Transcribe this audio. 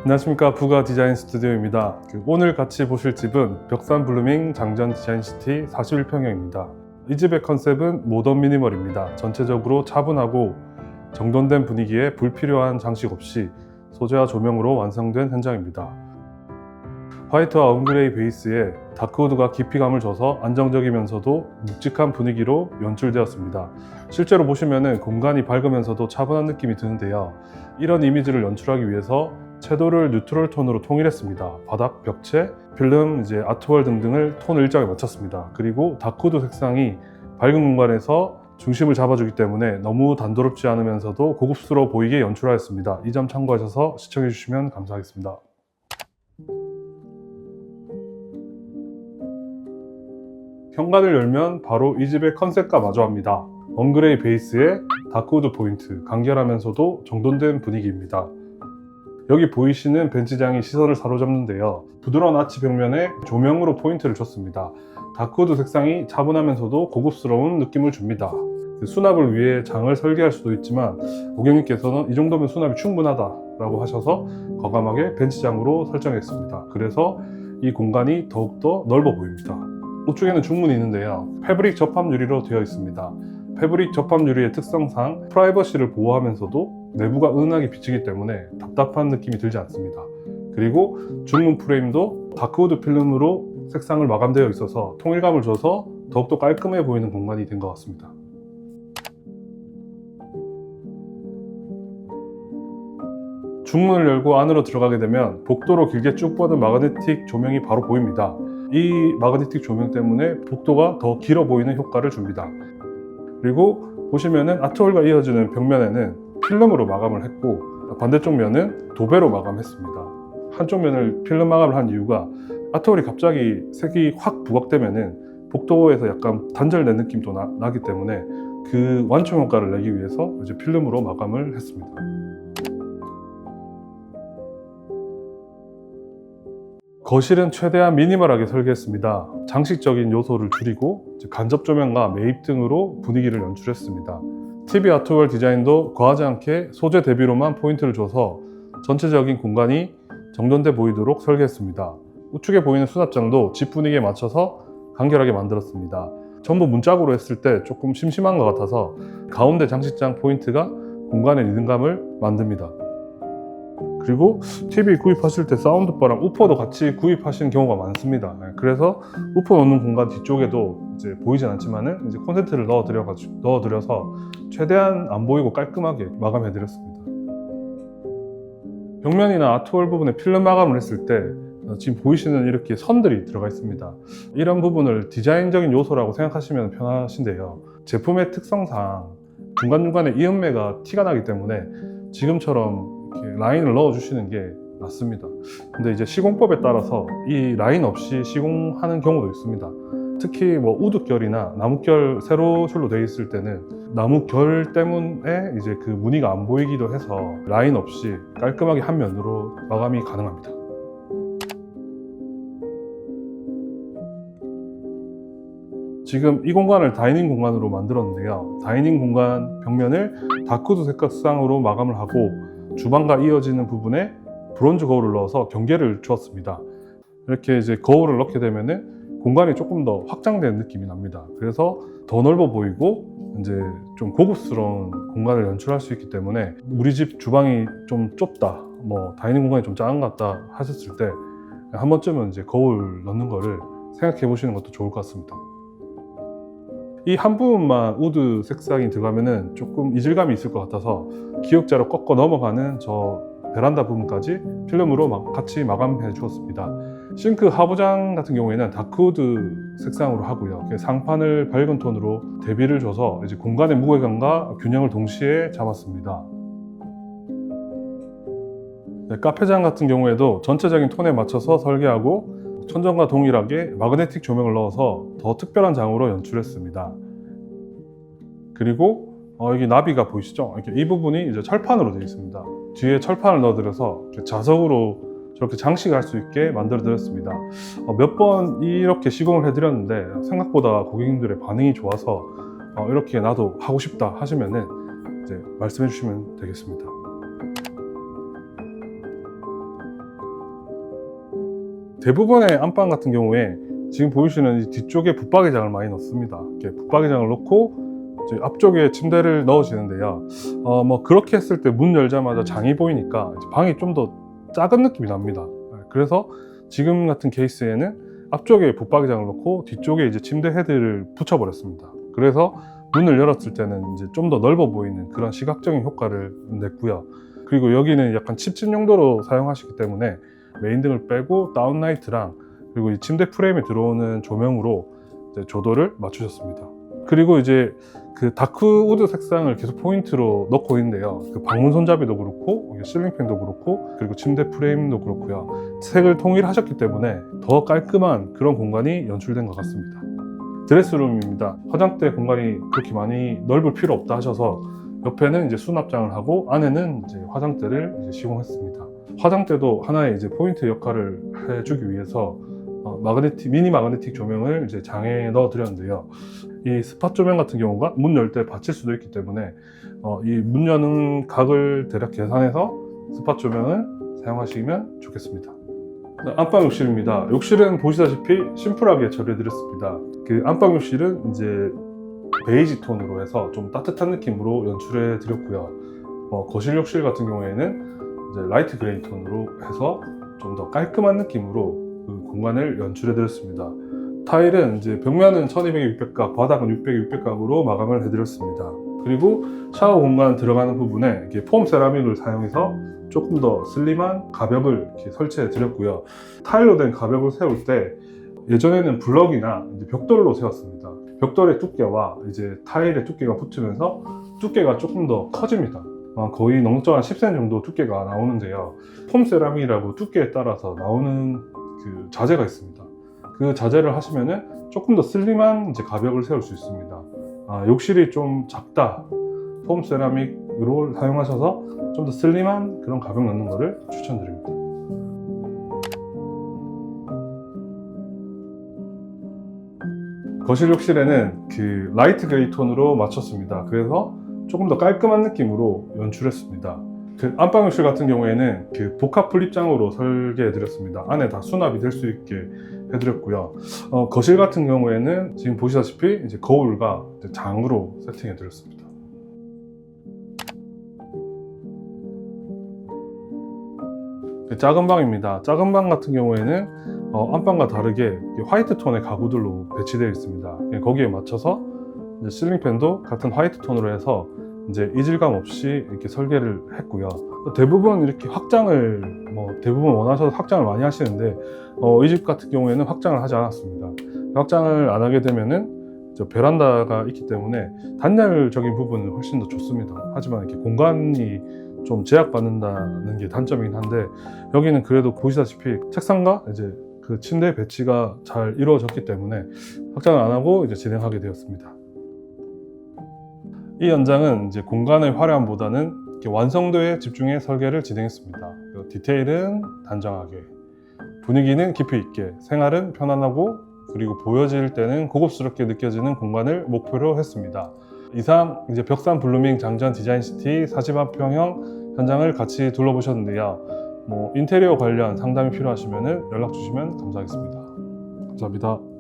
안녕하십니까, 부가 디자인 스튜디오입니다. 오늘 같이 보실 집은 벽산 블루밍 장전 디자인시티 41평형입니다. 이 집의 컨셉은 모던 미니멀입니다. 전체적으로 차분하고 정돈된 분위기에 불필요한 장식 없이 소재와 조명으로 완성된 현장입니다. 화이트와 엄그레이 베이스에 다크우드가 깊이감을 줘서 안정적이면서도 묵직한 분위기로 연출되었습니다. 실제로 보시면 공간이 밝으면서도 차분한 느낌이 드는데요. 이런 이미지를 연출하기 위해서 채도를 뉴트럴 톤으로 통일했습니다. 바닥, 벽체, 필름, 아트월 등등을 톤을 일정하게 맞췄습니다. 그리고 다크우드 색상이 밝은 공간에서 중심을 잡아주기 때문에 너무 단조롭지 않으면서도 고급스러워 보이게 연출하였습니다. 이 점 참고하셔서 시청해 주시면 감사하겠습니다. 현관을 열면 바로 이 집의 컨셉과 마주합니다. 엄그레이 베이스에 다크우드 포인트, 간결하면서도 정돈된 분위기입니다. 여기 보이시는 벤치장이 시선을 사로잡는데요. 부드러운 아치 벽면에 조명으로 포인트를 줬습니다. 다크우드 색상이 차분하면서도 고급스러운 느낌을 줍니다. 수납을 위해 장을 설계할 수도 있지만 고객님께서는 이 정도면 수납이 충분하다라고 하셔서 과감하게 벤치장으로 설정했습니다. 그래서 이 공간이 더욱더 넓어 보입니다. 우측에는 중문이 있는데요. 패브릭 접합 유리로 되어 있습니다. 패브릭 접합 유리의 특성상 프라이버시를 보호하면서도 내부가 은은하게 비치기 때문에 답답한 느낌이 들지 않습니다. 그리고 중문 프레임도 다크우드 필름으로 색상을 마감되어 있어서 통일감을 줘서 더욱더 깔끔해 보이는 공간이 된 것 같습니다. 중문을 열고 안으로 들어가게 되면 복도로 길게 쭉 뻗은 마그네틱 조명이 바로 보입니다. 이 마그네틱 조명 때문에 복도가 더 길어 보이는 효과를 줍니다. 그리고 보시면은 아트월과 이어지는 벽면에는 필름으로 마감을 했고 반대쪽 면은 도배로 마감했습니다. 한쪽 면을 필름 마감을 한 이유가 아트월이 갑자기 색이 확 부각되면은 복도에서 약간 단절된 느낌도 나기 때문에 그 완충 효과를 내기 위해서 필름으로 마감을 했습니다. 거실은 최대한 미니멀하게 설계했습니다. 장식적인 요소를 줄이고 간접 조명과 매입 등으로 분위기를 연출했습니다. TV 아트월 디자인도 과하지 않게 소재 대비로만 포인트를 줘서 전체적인 공간이 정돈돼 보이도록 설계했습니다. 우측에 보이는 수납장도 집 분위기에 맞춰서 간결하게 만들었습니다. 전부 문짝으로 했을 때 조금 심심한 것 같아서 가운데 장식장 포인트가 공간의 리듬감을 만듭니다. 그리고 TV 구입하실 때 사운드바랑 우퍼도 같이 구입하시는 경우가 많습니다. 그래서 우퍼 넣는 공간 뒤쪽에도 보이진 않지만은 콘센트를 넣어드려서 최대한 안 보이고 깔끔하게 마감해드렸습니다. 벽면이나 아트월 부분에 필름 마감을 했을 때 지금 보이시는 이렇게 선들이 들어가 있습니다. 이런 부분을 디자인적인 요소라고 생각하시면 편하신데요. 제품의 특성상 중간중간에 이음매가 티가 나기 때문에 지금처럼 이렇게 라인을 넣어주시는 게 낫습니다. 근데 시공법에 따라서 이 라인 없이 시공하는 경우도 있습니다. 특히 우드결이나 나무결 세로줄로 되어 있을 때는 나무결 때문에 그 무늬가 안 보이기도 해서 라인 없이 깔끔하게 한 면으로 마감이 가능합니다. 지금 이 공간을 다이닝 공간으로 만들었는데요. 다이닝 공간 벽면을 다크우드 색상으로 마감을 하고 주방과 이어지는 부분에 브론즈 거울을 넣어서 경계를 주었습니다. 이렇게 거울을 넣게 되면은 공간이 조금 더 확장된 느낌이 납니다. 그래서 더 넓어 보이고 좀 고급스러운 공간을 연출할 수 있기 때문에 우리 집 주방이 좀 좁다, 다이닝 공간이 좀 작은 것 같다 하셨을 때 한 번쯤은 거울 넣는 거를 생각해 보시는 것도 좋을 것 같습니다. 이 한 부분만 우드 색상이 들어가면은 조금 이질감이 있을 것 같아서 기역자로 꺾어 넘어가는 저 베란다 부분까지 필름으로 같이 마감해 주었습니다. 싱크 하부장 같은 경우에는 다크우드 색상으로 하고요. 상판을 밝은 톤으로 대비를 줘서 공간의 무게감과 균형을 동시에 잡았습니다. 카페장 같은 경우에도 전체적인 톤에 맞춰서 설계하고 천정과 동일하게 마그네틱 조명을 넣어서 더 특별한 장으로 연출했습니다. 그리고 여기 나비가 보이시죠? 이 부분이 철판으로 되어 있습니다. 뒤에 철판을 넣어드려서 자석으로 저렇게 장식할 수 있게 만들어 드렸습니다. 몇 번 이렇게 시공을 해드렸는데 생각보다 고객님들의 반응이 좋아서 이렇게 나도 하고 싶다 하시면은 말씀해 주시면 되겠습니다. 대부분의 안방 같은 경우에 지금 보이시는 이 뒤쪽에 붙박이장을 많이 넣습니다. 이렇게 붙박이장을 넣고 이제 앞쪽에 침대를 넣어지는데요. 뭐 그렇게 했을 때 문 열자마자 장이 보이니까 이제 방이 좀 더 작은 느낌이 납니다. 그래서 지금 같은 케이스에는 앞쪽에 붙박이장을 넣고 뒤쪽에 이제 침대 헤드를 붙여버렸습니다. 그래서 문을 열었을 때는 이제 좀 더 넓어 보이는 그런 시각적인 효과를 냈고요. 그리고 여기는 약간 칩진 용도로 사용하시기 때문에 메인등을 빼고 다운라이트랑 그리고 이 침대 프레임에 들어오는 조명으로 이제 조도를 맞추셨습니다. 그리고 이제 그 다크우드 색상을 계속 포인트로 넣고 있는데요. 그 방문 손잡이도 그렇고 실링팬도 그렇고 그리고 침대 프레임도 그렇고요. 색을 통일하셨기 때문에 더 깔끔한 그런 공간이 연출된 것 같습니다. 드레스룸입니다. 화장대 공간이 그렇게 많이 넓을 필요 없다 하셔서 옆에는 이제 수납장을 하고 안에는 이제 화장대를 이제 시공했습니다. 화장대도 하나의 이제 포인트 역할을 해주기 위해서 미니 마그네틱 조명을 이제 장에 넣어 드렸는데요. 이 스팟 조명 같은 경우가 문 열 때 받칠 수도 있기 때문에 이 문 여는 각을 대략 계산해서 스팟 조명을 사용하시면 좋겠습니다. 안방 욕실입니다. 욕실은 보시다시피 심플하게 처리해드렸습니다. 그 안방 욕실은 이제 베이지 톤으로 해서 좀 따뜻한 느낌으로 연출해드렸고요. 거실 욕실 같은 경우에는 이제 라이트 그레이 톤으로 해서 좀 더 깔끔한 느낌으로 그 공간을 연출해드렸습니다. 타일은 이제 벽면은 1200, 600각, 바닥은 600, 600각으로 마감을 해드렸습니다. 그리고 샤워 공간 들어가는 부분에 이렇게 폼 세라믹을 사용해서 조금 더 슬림한 가벽을 이렇게 설치해 드렸고요. 타일로 된 가벽을 세울 때 예전에는 블럭이나 이제 벽돌로 세웠습니다. 벽돌의 두께와 이제 타일의 두께가 붙으면서 두께가 조금 더 커집니다. 거의 넉넉한 10cm 정도 두께가 나오는데요. 폼 세라믹이라고 두께에 따라서 나오는 그 자재가 있습니다. 그 자재를 하시면은 조금 더 슬림한 이제 가벽을 세울 수 있습니다. 욕실이 좀 작다, 폼 세라믹으로 사용하셔서 좀 더 슬림한 그런 가벽 넣는 거를 추천드립니다. 거실 욕실에는 그 라이트 그레이 톤으로 맞췄습니다. 그래서 조금 더 깔끔한 느낌으로 연출했습니다. 그 안방 욕실 같은 경우에는 그 복합 풀립장으로 설계해 드렸습니다. 안에 다 수납이 될 수 있게 해드렸고요. 거실 같은 경우에는 지금 보시다시피 이제 거울과 이제 장으로 세팅해 드렸습니다. 작은 방입니다. 작은 방 같은 경우에는 안방과 다르게 화이트 톤의 가구들로 배치되어 있습니다. 거기에 맞춰서 이제 실링팬도 같은 화이트 톤으로 해서 이제 이질감 없이 이렇게 설계를 했고요. 대부분 이렇게 확장을 대부분 원하셔서 확장을 많이 하시는데 이 집 같은 경우에는 확장을 하지 않았습니다. 확장을 안 하게 되면은 베란다가 있기 때문에 단열적인 부분은 훨씬 더 좋습니다. 하지만 이렇게 공간이 좀 제약받는다는 게 단점이긴 한데 여기는 그래도 보시다시피 책상과 이제 그 침대 배치가 잘 이루어졌기 때문에 확장을 안 하고 이제 진행하게 되었습니다. 이 연장은 이제 공간의 화려함보다는 이렇게 완성도에 집중해 설계를 진행했습니다. 디테일은 단정하게, 분위기는 깊이 있게, 생활은 편안하고 그리고 보여질 때는 고급스럽게 느껴지는 공간을 목표로 했습니다. 이상 이제 벽산 블루밍 장전 디자인시티 40평형 현장을 같이 둘러보셨는데요. 인테리어 관련 상담이 필요하시면 연락 주시면 감사하겠습니다. 감사합니다.